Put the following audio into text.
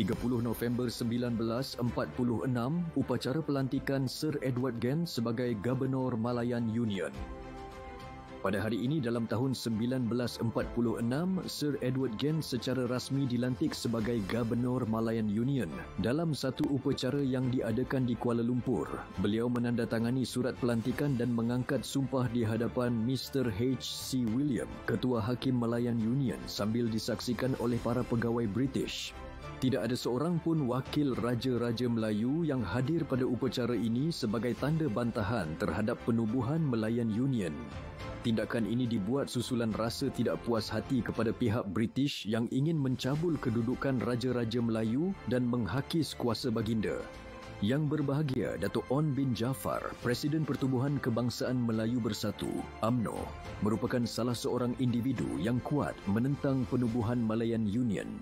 30 November 1946, upacara pelantikan Sir Edward Gen sebagai Gubernur Malayan Union. Pada hari ini dalam tahun 1946, Sir Edward Gen secara rasmi dilantik sebagai Gubernur Malayan Union. Dalam satu upacara yang diadakan di Kuala Lumpur, beliau menandatangani surat pelantikan dan mengangkat sumpah di hadapan Mr. H.C. William, Ketua Hakim Malayan Union, sambil disaksikan oleh para pegawai British. Tidak ada seorang pun wakil Raja-Raja Melayu yang hadir pada upacara ini sebagai tanda bantahan terhadap penubuhan Malayan Union. Tindakan ini dibuat susulan rasa tidak puas hati kepada pihak British yang ingin mencabul kedudukan Raja-Raja Melayu dan menghakis kuasa baginda. Yang berbahagia, Datuk On bin Jaafar, Presiden Pertubuhan Kebangsaan Melayu Bersatu, UMNO, merupakan salah seorang individu yang kuat menentang penubuhan Malayan Union.